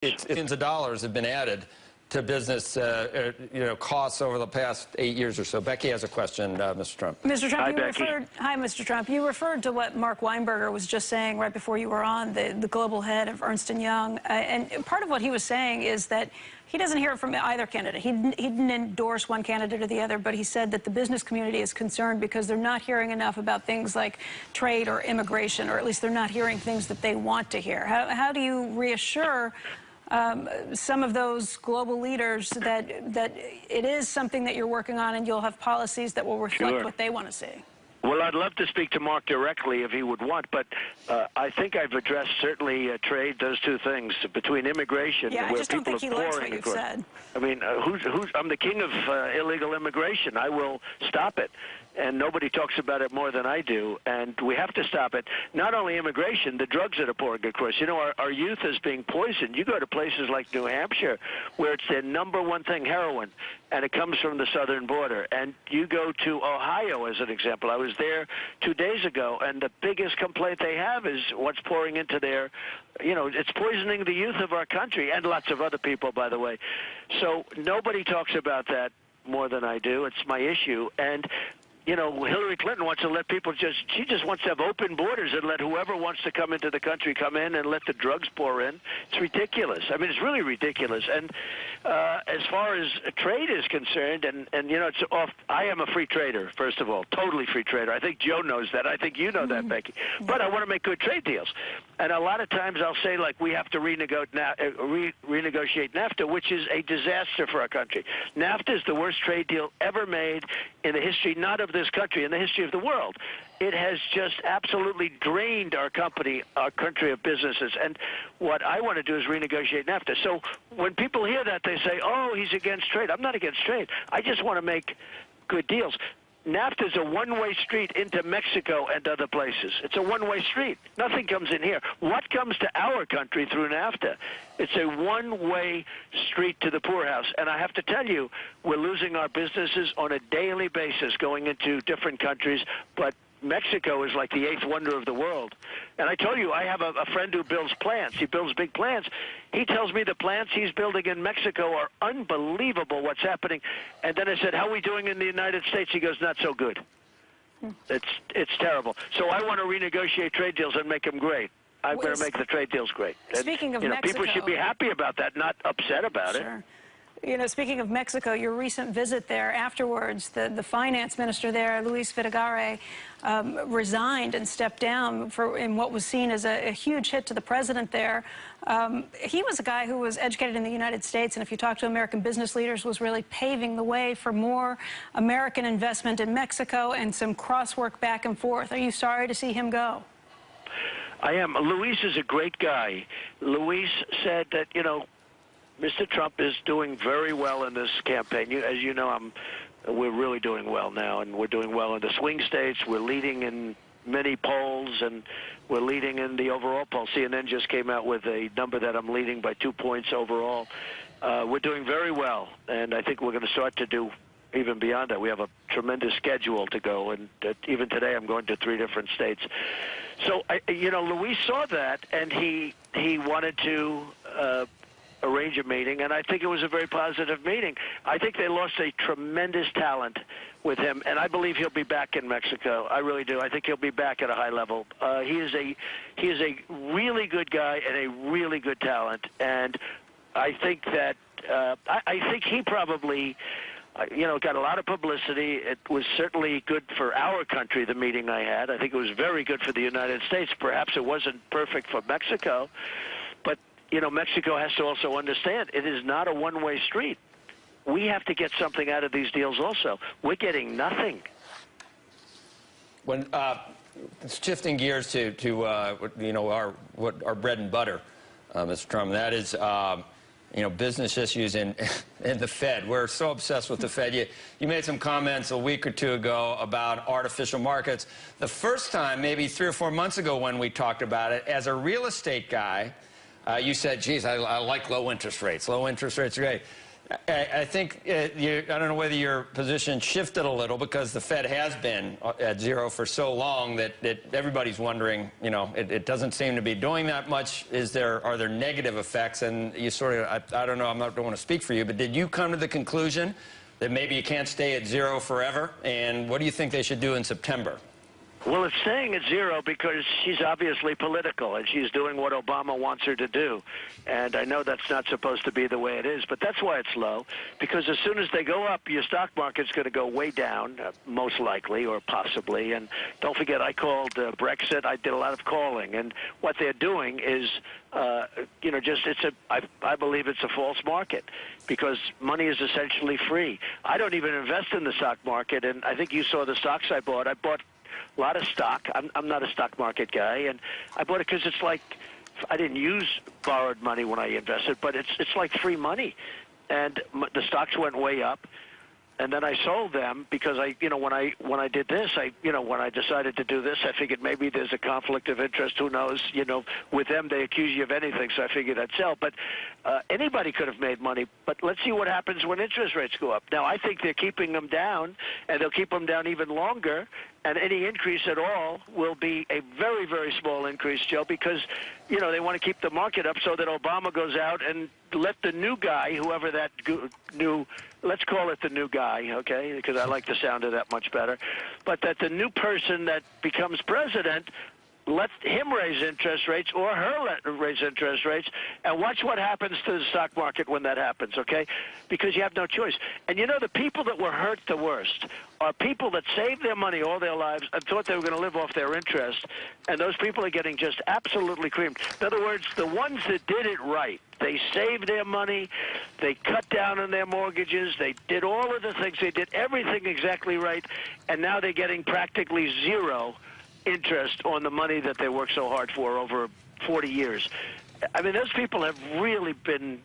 Billions of dollars have been added to business costs over the past 8 years or so. Becky has a question, Mr. Trump. Mr. Trump, Hi, Mr. Trump. You referred to what Mark Weinberger was just saying right before you were on, the global head of Ernst & Young. And part of what he was saying is that he doesn't hear it from either candidate. He didn't endorse one candidate or the other, but he said that the business community is concerned because they're not hearing enough about things like trade or immigration, or at least they're not hearing things that they want to hear. How do you reassure some of those global leaders that it is something that you're working on and you'll have policies that will reflect what they want to see? Well, I'd love to speak to Mark directly if he would want, but I think I've addressed certainly trade, those two things, between immigration, where people just don't think he likes what you've said. I mean, I'm the king of illegal immigration. I will stop it. And nobody talks about it more than I do, and we have to stop it. Not only immigration, the drugs that are pouring across. You know, our youth is being poisoned. You go to places like New Hampshire, where it's their number one thing, heroin, and it comes from the southern border. And you go to Ohio, as an example. I was there 2 days ago, and the biggest complaint they have is what's pouring into their, it's poisoning the youth of our country, and lots of other people, by the way. So nobody talks about that more than I do. It's my issue. And Hillary Clinton wants to let people she just wants to have open borders and let whoever wants to come into the country come in and let the drugs pour in. It's ridiculous. I mean, it's really ridiculous. And as far as trade is concerned, and it's off. I am a free trader, first of all, totally free trader. I think Joe knows that. I think you know that, Becky. But I want to make good trade deals. And a lot of times I'll say, like, we have to renegotiate NAFTA, which is a disaster for our country. NAFTA is the worst trade deal ever made in the history, not of this country, in the history of the world. It has just absolutely drained our country of businesses. And what I want to do is renegotiate NAFTA. So when people hear that, they say, oh, he's against trade. I'm not against trade. I just want to make good deals. NAFTA is a one-way street into Mexico and other places. It's a one-way street. Nothing comes in here. What comes to our country through NAFTA? It's a one-way street to the poorhouse. And I have to tell you, we're losing our businesses on a daily basis going into different countries, but Mexico is like the eighth wonder of the world. And I told you, I have a friend who builds plants. He builds big plants. He tells me the plants he's building in Mexico are unbelievable, what's happening. And then I said, how are we doing in the United States? He goes, not so good. It's terrible. So I want to renegotiate trade deals and make them great. I better make the trade deals great. Speaking of Mexico, people should be happy about that, not upset about it. Speaking of Mexico, your recent visit there afterwards, the finance minister there, Luis Videgaray, resigned and stepped down in what was seen as a huge hit to the president there. He was a guy who was educated in the United States, and if you talk to American business leaders, was really paving the way for more American investment in Mexico and some cross-work back and forth. Are you sorry to see him go? I am. Luis is a great guy. Luis said that, Mr. Trump is doing very well in this campaign. As you know, we're really doing well now, and we're doing well in the swing states. We're leading in many polls, and we're leading in the overall poll. CNN just came out with a number that I'm leading by 2 points overall. We're doing very well, and I think we're going to start to do even beyond that. We have a tremendous schedule to go, and even today I'm going to 3 different states. So, Luis saw that, and he wanted to arrange a meeting, and I think it was a very positive meeting. I think they lost a tremendous talent with him, and I believe he'll be back in Mexico. I really do. I think he'll be back at a high level. He is a really good guy and a really good talent, and I think that I think he probably got a lot of publicity. It was certainly good for our country, the meeting I had. I think it was very good for the United States. Perhaps it wasn't perfect for Mexico, but Mexico has to also understand it is not a one-way street. We have to get something out of these deals also. We're getting nothing. When shifting gears to our bread and butter, Mr. Trump, that is business issues in the Fed. We're so obsessed with the Fed. You made some comments a week or two ago about artificial markets. The first time, maybe 3 or 4 months ago when we talked about it, as a real estate guy, you said, geez, I like low interest rates. Low interest rates are great. I think I don't know whether your position shifted a little because the Fed has been at zero for so long that everybody's wondering, you know, it doesn't seem to be doing that much. Are there negative effects? And you sort of, I don't know, don't want to speak for you, but did you come to the conclusion that maybe you can't stay at zero forever? And what do you think they should do in September? Well, it's staying at zero because she's obviously political, and she's doing what Obama wants her to do. And I know that's not supposed to be the way it is, but that's why it's low, because as soon as they go up, your stock market's going to go way down, most likely or possibly. And don't forget, I called Brexit. I did a lot of calling. And what they're doing is, you know, I believe it's a false market because money is essentially free. I don't even invest in the stock market, and I think you saw the stocks I bought. I bought a lot of stock. I'm not a stock market guy, and I bought it because it's like I didn't use borrowed money when I invested, but it's like free money. And the stocks went way up, and then I sold them because when I did this, when I decided to do this, I figured maybe there's a conflict of interest. Who knows? You know, with them they accuse you of anything, so I figured I'd sell. But anybody could have made money. But let's see what happens when interest rates go up. Now I think they're keeping them down, and they'll keep them down even longer. And any increase at all will be a very, very small increase, Joe, because, you know, they want to keep the market up so that Obama goes out and let the new guy, whoever that new, let's call it the new guy, okay, because I like the sound of that much better, but that the new person that becomes president, let him raise interest rates or her raise interest rates, and watch what happens to the stock market when that happens, okay? Because you have no choice. And you know, the people that were hurt the worst are people that saved their money all their lives and thought they were going to live off their interest, and those people are getting just absolutely creamed. In other words, the ones that did it right, they saved their money, they cut down on their mortgages, they did all of the things, they did everything exactly right, and now they're getting practically zero interest on the money that they worked so hard for over 40 years. I mean, those people have really been,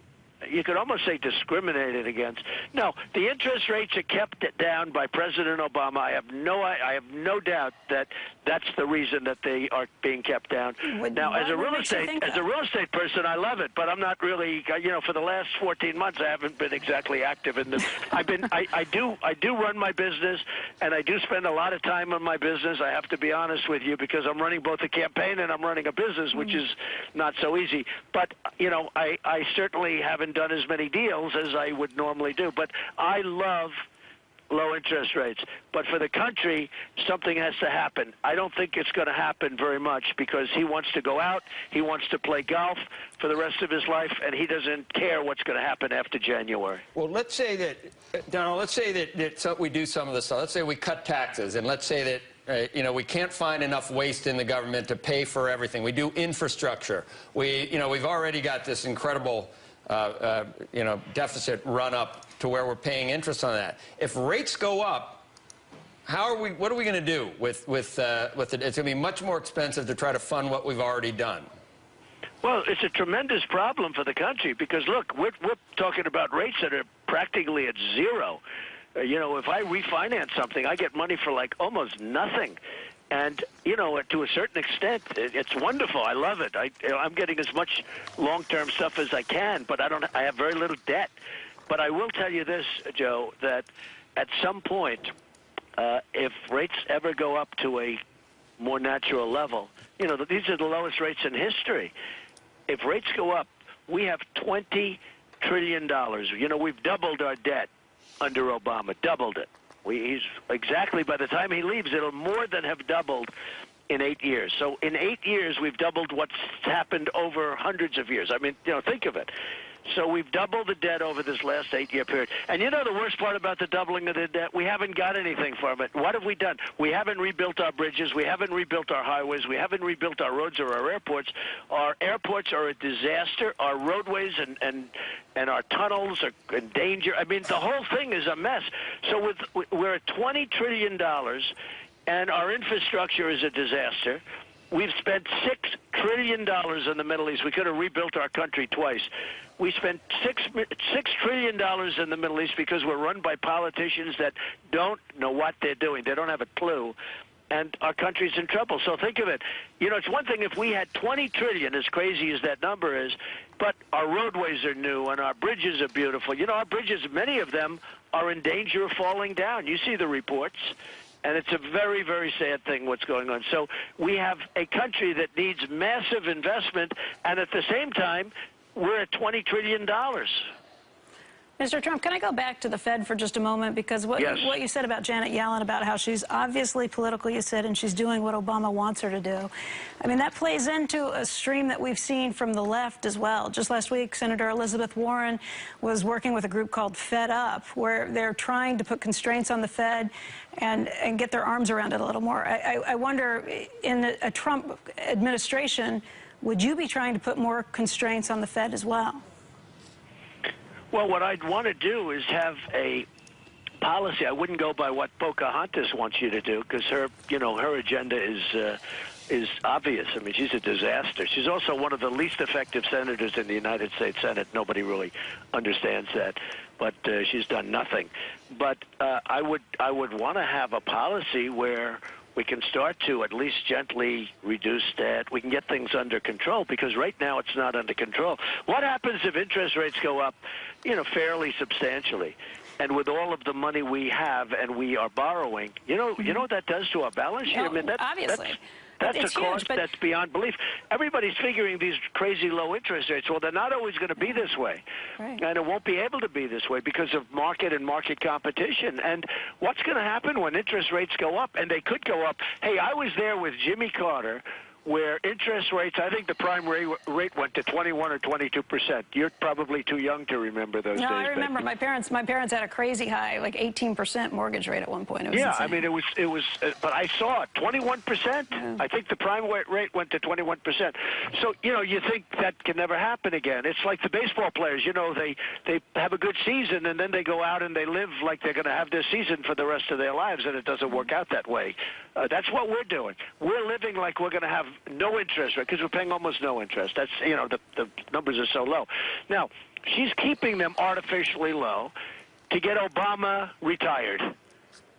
you could almost say, discriminated against. No, the interest rates are kept down by President Obama. I have no doubt that that's the reason that they are being kept down. Now, as a real estate person, I love it, but I'm not really, you know, for the last 14 months, I haven't been exactly active in this. I do run my business, and I do spend a lot of time on my business. I have to be honest with you, because I'm running both a campaign and I'm running a business, which is not so easy. But, you know, I certainly haven't done as many deals as I would normally do. But I love low interest rates. But for the country, something has to happen. I don't think it's going to happen very much because he wants to go out, he wants to play golf for the rest of his life, and he doesn't care what's going to happen after January. Well, let's say that, Donald, let's say that we do some of this stuff. Let's say we cut taxes, and let's say that you know, we can't find enough waste in the government to pay for everything. We do infrastructure. We've already got this incredible you know, deficit run up to where we're paying interest on that. If rates go up, what are we going to do with it? It's going to be much more expensive to try to fund what we've already done. Well, it's a tremendous problem for the country because, look, we're talking about rates that are practically at zero. You know, if I refinance something, I get money for like almost nothing. And, you know, to a certain extent, it's wonderful. I love it. I'm getting as much long-term stuff as I can, but I have very little debt. But I will tell you this, Joe, that at some point, if rates ever go up to a more natural level, you know, these are the lowest rates in history. If rates go up, we have $20 trillion. You know, we've doubled our debt under Obama, doubled it. He's exactly, by the time he leaves, it'll more than have doubled in 8 years. So in 8 years, we've doubled what's happened over hundreds of years. I mean, you know, think of it. So we've doubled the debt over this last 8-year period. And you know the worst part about the doubling of the debt? We haven't got anything from it. What have we done? We haven't rebuilt our bridges. We haven't rebuilt our highways. We haven't rebuilt our roads or our airports. Our airports are a disaster. Our roadways and our tunnels are in danger. I mean, the whole thing is a mess. So we're at $20 trillion, and our infrastructure is a disaster. We've spent $6 trillion in the Middle East. We could have rebuilt our country twice. We spent $6 trillion in the Middle East because we're run by politicians that don't know what they're doing. They don't have a clue. and our country's in trouble. So think of it. You know, it's one thing if we had 20 trillion, as crazy as that number is, but our roadways are new and our bridges are beautiful. You know, our bridges, many of them are in danger of falling down. You see the reports. And it's a very, very sad thing what's going on. So we have a country that needs massive investment, and at the same time, we're at $20 trillion. Mr. Trump, can I go back to the Fed for just a moment? Because what you said about Janet Yellen, about how she's obviously political, you said, and she's doing what Obama wants her to do. I mean, that plays into a stream that we've seen from the left as well. Just last week, Senator Elizabeth Warren was working with a group called Fed Up, where they're trying to put constraints on the Fed and get their arms around it a little more. I wonder, in a Trump administration, would you be trying to put more constraints on the Fed as well? Well, what I'd want to do is have a policy. I wouldn't go by what Pocahontas wants you to do, because her agenda is obvious. I mean, she's a disaster. She's also one of the least effective senators in the United States Senate. Nobody really understands that, but she's done nothing. But I would want to have a policy where we can start to at least gently reduce debt. We can get things under control, because right now it's not under control. What happens if interest rates go up, fairly substantially? And with all of the money we have and we are borrowing, you know what that does to our balance sheet? No, I mean, obviously. That's It's a cost huge, that's beyond belief. Everybody's figuring these crazy low interest rates. Well, they're not always going to be this way. Right. And it won't be able to be this way because of market and market competition. And what's going to happen when interest rates go up? And they could go up. Hey, I was there with Jimmy Carter, where interest rates, I think the prime rate went to 21 or 22%. You're probably too young to remember those days. No, I remember. My parents had a crazy high, like 18% mortgage rate at one point. It was insane. I mean, it was, but I saw it, 21%. Yeah. I think the prime rate went to 21%. So, you think that can never happen again. It's like the baseball players, they have a good season, and then they go out and they live like they're going to have their season for the rest of their lives, and it doesn't work out that way. That's what we're doing. We're living like we're going to have no interest rate, because we're paying almost no interest. That's, the numbers are so low. Now, she's keeping them artificially low to get Obama retired.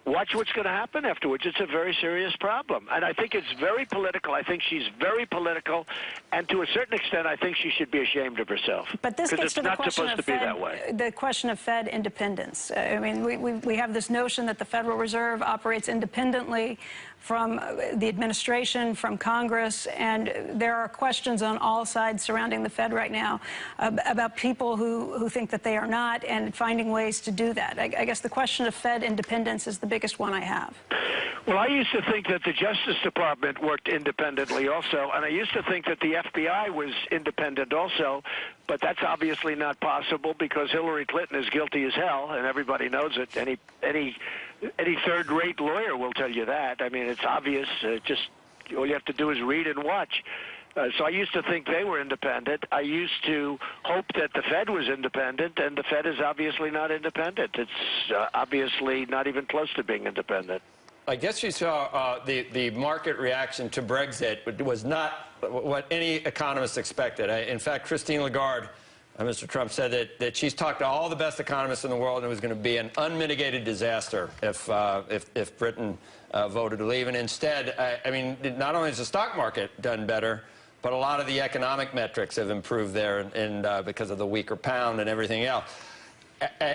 Watch what's going to happen afterwards. It's a very serious problem. And I think it's very political. I think she's very political. And to a certain extent, I think she should be ashamed of herself. But this gets to the question of the question of Fed independence. I mean, we have this notion that the Federal Reserve operates independently from the administration, from Congress, and there are questions on all sides surrounding the Fed right now about people who think that they are not, and finding ways to do that. I guess the question of Fed independence is the biggest one I have. Well, I used to think that the Justice Department worked independently also, and I used to think that the FBI was independent also, but that's obviously not possible because Hillary Clinton is guilty as hell, and everybody knows it. Any third-rate lawyer will tell you that. I mean, it's obvious. Just all you have to do is read and watch. So I used to think they were independent. I used to hope that the Fed was independent, and the Fed is obviously not independent. It's obviously not even close to being independent. I guess you saw the market reaction to Brexit was not what any economist expected. In fact, Christine Lagarde, Mr. Trump, said that she's talked to all the best economists in the world, and it was going to be an unmitigated disaster if Britain voted to leave. And instead, I mean, not only has the stock market done better, but a lot of the economic metrics have improved there, and because of the weaker pound and everything else.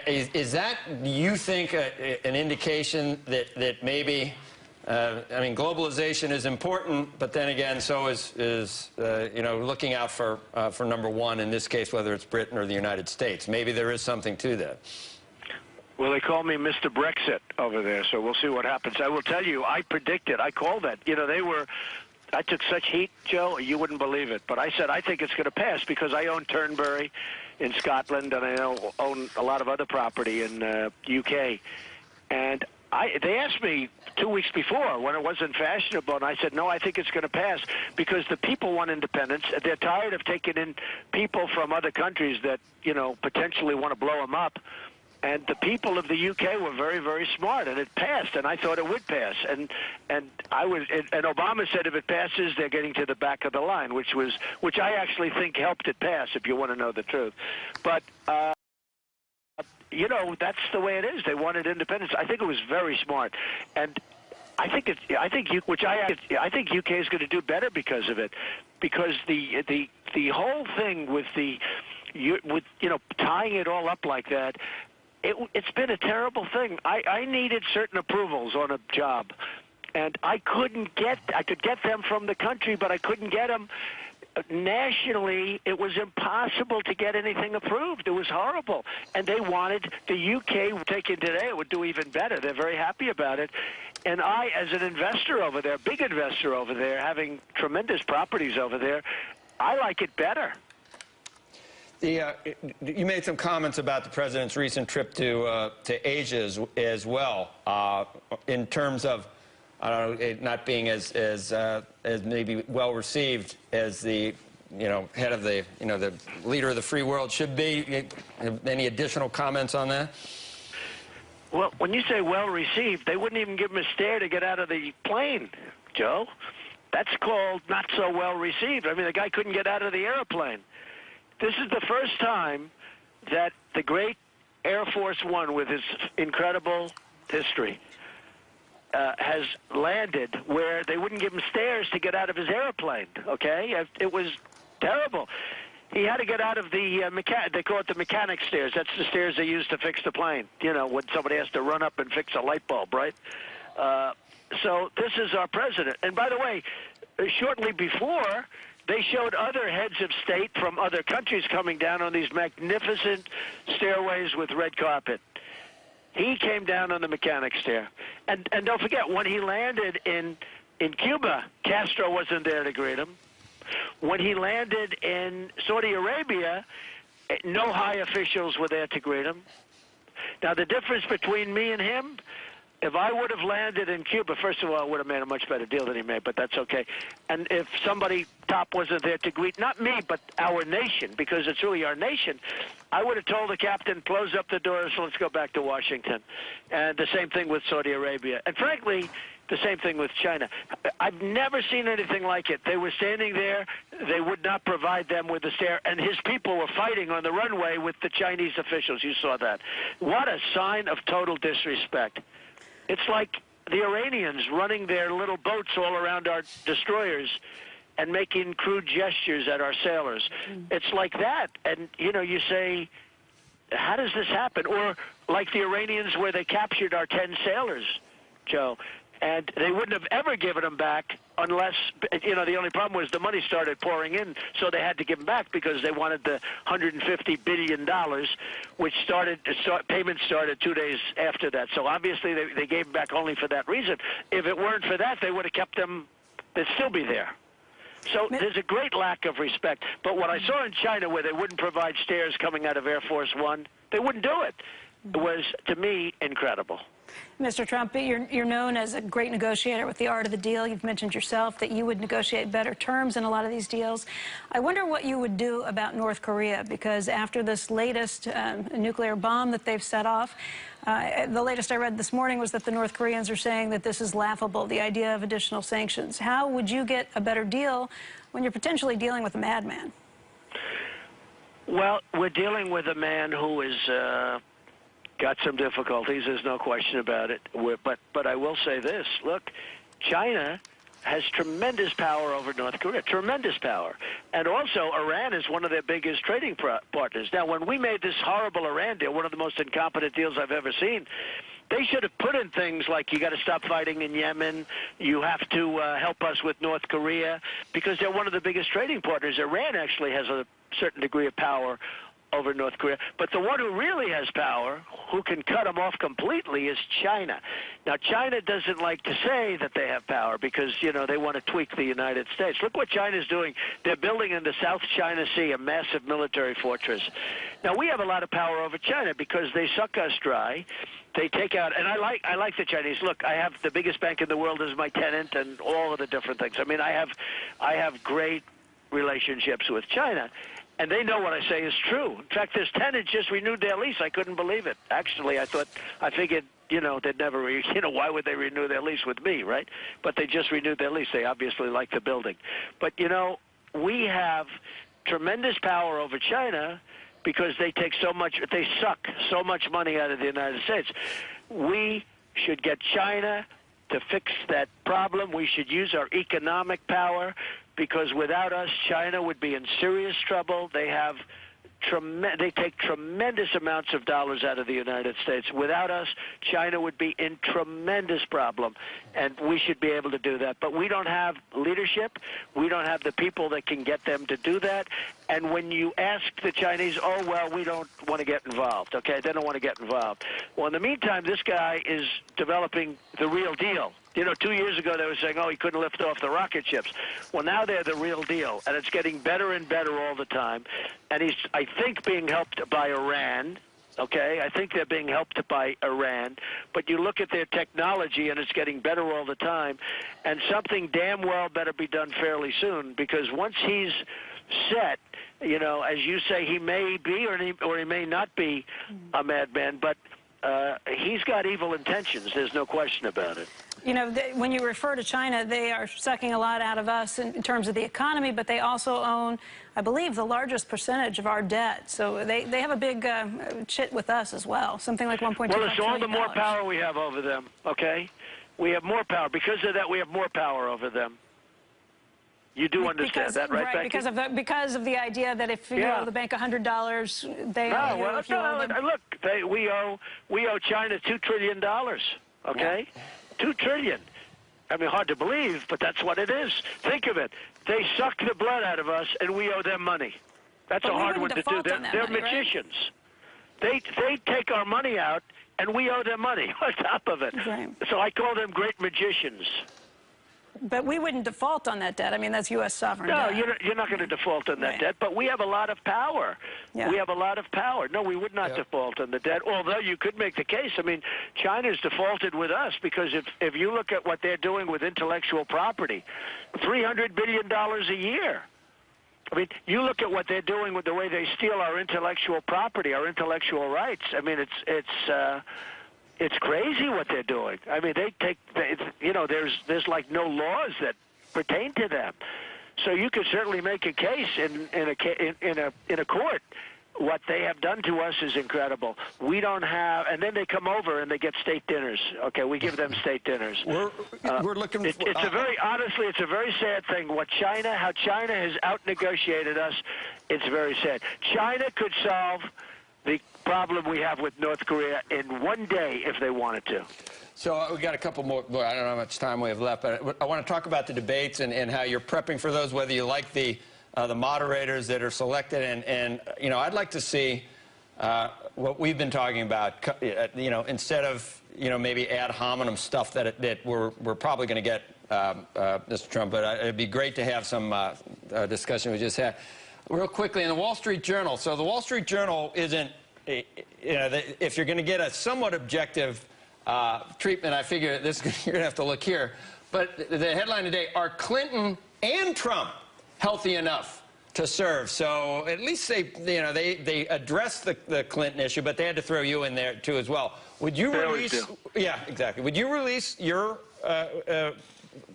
Is that, do you think, an indication that maybe, I mean, globalization is important, but then again, so is looking out for number one, in this case, whether it's Britain or the United States? Maybe there is something to that. Well, they call me Mr. Brexit over there, so we'll see what happens. I will tell you, I predicted, I called that. I took such heat, Joe, you wouldn't believe it. But I said, I think it's going to pass because I own Turnberry in Scotland, and I own a lot of other property in UK. And they asked me 2 weeks before when it wasn't fashionable, and I said, no, I think it's going to pass because the people want independence. They're tired of taking in people from other countries that, potentially want to blow them up. And the people of the UK were very, very smart, and it passed, and I thought it would pass. And Obama said if it passes, they're getting to the back of the line, which I actually think helped it pass, if you want to know the truth. But that's the way it is. They wanted independence. I think it was very smart. And I think UK is going to do better because of it, because the whole thing with tying it all up like that, it's been a terrible thing. I needed certain approvals on a job, and I could get them from the country, but I couldn't get them nationally. It was impossible to get anything approved. It was horrible. And they wanted the UK taken today. It would do even better. They're very happy about it. And I, as an investor over there, big investor over there, having tremendous properties over there, I like it better. You made some comments about the president's recent trip to Asia as well, in terms of, I don't know, it not being as maybe well received as the head of the the leader of the free world should be. Any additional comments on that? Well, when you say well received, they wouldn't even give him a stare to get out of the plane, Joe. That's called not so well received. I mean, the guy couldn't get out of the airplane. This is the first time that the great Air Force One, with its incredible history, has landed where they wouldn't give him stairs to get out of his airplane, okay? It was terrible. He had to get out of the they call it the mechanic stairs. That's the stairs they use to fix the plane, when somebody has to run up and fix a light bulb, right? So this is our president. And by the way, shortly before, they showed other heads of state from other countries coming down on these magnificent stairways with red carpet. He came down on the mechanic stair. And don't forget, when he landed in Cuba, Castro wasn't there to greet him. When he landed in Saudi Arabia, no high officials were there to greet him. Now, the difference between me and him, if I would have landed in Cuba, first of all, I would have made a much better deal than he made, but that's okay. And if somebody top wasn't there to greet, not me, but our nation, because it's really our nation, I would have told the captain, close up the doors, let's go back to Washington. And the same thing with Saudi Arabia. And frankly, the same thing with China. I've never seen anything like it. They were standing there. They would not provide them with a stair, and his people were fighting on the runway with the Chinese officials. You saw that. What a sign of total disrespect. It's like the Iranians running their little boats all around our destroyers and making crude gestures at our sailors. It's like that. And, you say, how does this happen? Or like the Iranians where they captured our 10 sailors, Joe, and they wouldn't have ever given them back unless, the only problem was the money started pouring in, so they had to give them back because they wanted the $150 billion, which payments started 2 days after that. So obviously they gave them back only for that reason. If it weren't for that, they would have kept them, they'd still be there. So there's a great lack of respect. But what I saw in China, where they wouldn't provide stairs coming out of Air Force One, they wouldn't do it. It was, to me, incredible. Mr. Trump, you're known as a great negotiator with the art of the deal. You've mentioned yourself that you would negotiate better terms in a lot of these deals. I wonder what you would do about North Korea, because after this latest nuclear bomb that they've set off, the latest I read this morning was that the North Koreans are saying that this is laughable, the idea of additional sanctions. How would you get a better deal when you're potentially dealing with a madman? Well, we're dealing with a man who is got some difficulties. There's no question about it. But I will say this. Look, China has tremendous power over North Korea, tremendous power. And also, Iran is one of their biggest trading partners. Now, when we made this horrible Iran deal, one of the most incompetent deals I've ever seen, they should have put in things like you got to stop fighting in Yemen, you have to help us with North Korea, because they're one of the biggest trading partners. Iran actually has a certain degree of power over North Korea. But the one who really has power, who can cut them off completely, is China. Now, China doesn't like to say that they have power because, they want to tweak the United States. Look what China's doing. They're building in the South China Sea a massive military fortress. Now, we have a lot of power over China because they suck us dry. They take out, and I like the Chinese. Look, I have the biggest bank in the world as my tenant and all of the different things. I mean, I have great relationships with China. And they know what I say is true. In fact, this tenant just renewed their lease. I couldn't believe it. Actually, I figured, they'd never, why would they renew their lease with me, right? But they just renewed their lease. They obviously like the building. But, we have tremendous power over China because they suck so much money out of the United States. We should get China to fix that problem. We should use our economic power, because without us, China would be in serious trouble. They take tremendous amounts of dollars out of the United States. Without us, China would be in tremendous problem, and we should be able to do that. But we don't have leadership. We don't have the people that can get them to do that. And when you ask the Chinese, oh, well, we don't want to get involved, okay? They don't want to get involved. Well, in the meantime, this guy is developing the real deal. You know, 2 years ago they were saying, oh, he couldn't lift off the rocket ships. Well, now they're the real deal, and it's getting better and better all the time. And he's, I think, being helped by Iran. Okay, I think they're being helped by Iran. But you look at their technology, and it's getting better all the time. And something damn well better be done fairly soon, because once he's set, you know, as you say, he may be or he may not be a madman, but he's got evil intentions. There's no question about it. You know, when you refer to China, they are sucking a lot out of us in terms of the economy, but they also own, I believe, the largest percentage of our debt. So they have a big chit with us as well, something like $1.2 trillion. Well, it's all the more power we have over them, okay? We have more power. Because of that, we have more power over them. You do understand that, right, Becky? Because of the idea that if you owe the bank $100, they owe you. If you owe them. Look, we owe China $2 trillion, okay? Yeah. $2 trillion. I mean, hard to believe, but that's what it is. Think of it. They suck the blood out of us, and we owe them money. That's a hard one to do. They're magicians. Right? They take our money out, and we owe them money on top of it. Right. So I call them great magicians. But we wouldn't default on that debt. I mean, that's U.S. sovereign debt. No, you're not going to default on that debt, but we have a lot of power. Yeah. We have a lot of power. No, we would not default on the debt, although you could make the case. I mean, China's defaulted with us because if you look at what they're doing with intellectual property, $300 billion a year. I mean, you look at what they're doing with the way they steal our intellectual property, our intellectual rights. I mean, it's crazy what they're doing. I mean, you know, there's like no laws that pertain to them. So you could certainly make a case in a court. What they have done to us is incredible. We don't have, and then they come over and they get state dinners. Okay, we give them state dinners. We're looking. It's a very sad thing. How China has out-negotiated us. It's very sad. China could solve the problem we have with North Korea in one day if they wanted to. So we got a couple more. Well, I don't know how much time we have left, but I want to talk about the debates and how you're prepping for those, whether you like the moderators that are selected. And you know, I'd like to see what we've been talking about, you know, instead of, you know, maybe ad hominem stuff that we're probably going to get, Mr. Trump, but it'd be great to have some discussion we just had. Real quickly, in the Wall Street Journal. So the Wall Street Journal isn't, you know, if you're going to get a somewhat objective treatment, I figure you're going to have to look here. But the headline today, are Clinton and Trump healthy enough to serve? So at least they addressed the Clinton issue, but they had to throw you in there too as well. Would you release? Yeah, exactly. Would you release your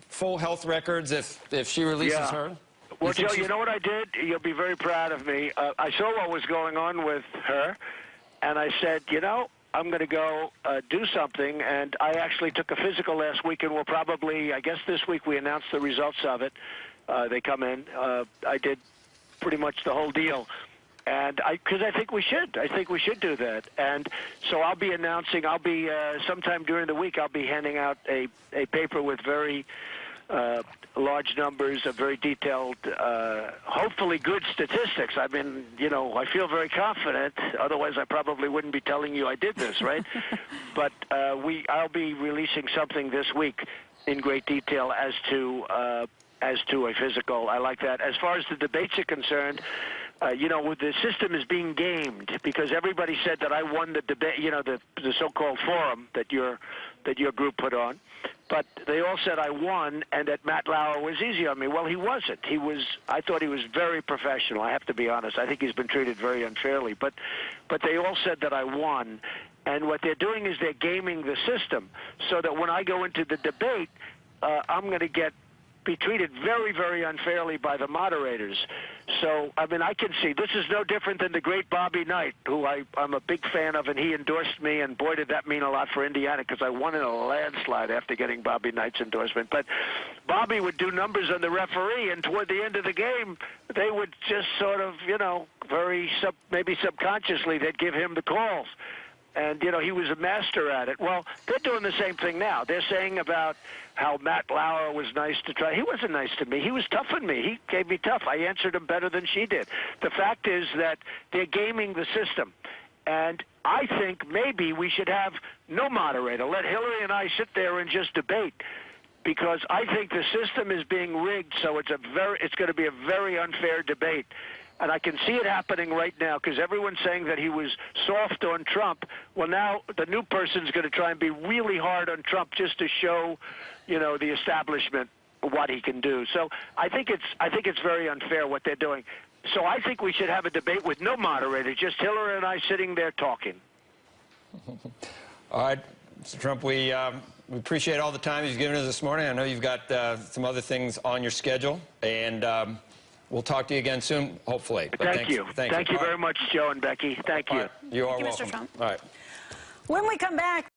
full health records if she releases her? Well, Joe, you know what I did? You'll be very proud of me. I saw what was going on with her, and I said, you know, I'm going to go do something. And I actually took a physical last week, and we'll probably, I guess this week we announced the results of it. They come in. I did pretty much the whole deal. And because I think we should. I think we should do that. And so I'll be announcing, sometime during the week, I'll be handing out a paper with very large numbers of very detailed, hopefully good statistics. I mean, you know, I feel very confident. Otherwise, I probably wouldn't be telling you I did this, right? But I'll be releasing something this week in great detail as to a physical. I like that. As far as the debates are concerned, you know, the system is being gamed because everybody said that I won the debate, you know, the so-called forum that your group put on. But they all said I won and that Matt Lauer was easy on me. Well, he wasn't. I thought he was very professional. I have to be honest. I think he's been treated very unfairly. But they all said that I won. And what they're doing is they're gaming the system so that when I go into the debate, I'm going to get be treated very, very unfairly by the moderators. So, I mean, I can see this is no different than the great Bobby Knight, who I'm a big fan of, and he endorsed me, and boy, did that mean a lot for Indiana, because I won in a landslide after getting Bobby Knight's endorsement. But Bobby would do numbers on the referee, and toward the end of the game, they would just sort of, you know, maybe subconsciously, they'd give him the calls. And, you know, he was a master at it. Well, they're doing the same thing now. They're saying about how Matt Lauer was nice to try. He wasn't nice to me. He was tough on me. He gave me tough. I answered him better than she did. The fact is that they're gaming the system. And I think maybe we should have no moderator. Let Hillary and I sit there and just debate, because I think the system is being rigged, so it's going to be a very unfair debate. And I can see it happening right now, because everyone's saying that he was soft on Trump. Well, now the new person's going to try and be really hard on Trump just to show, you know, the establishment what he can do. So I think it's very unfair what they're doing. So I think we should have a debate with no moderator, just Hillary and I sitting there talking. All right, Mr. Trump, we appreciate all the time you've given us this morning. I know you've got some other things on your schedule, and we'll talk to you again soon, hopefully. But Thank you. Thank you very much, Joe and Becky. Thank you. You are Thank you, welcome. Mr. Trump. All right. When we come back.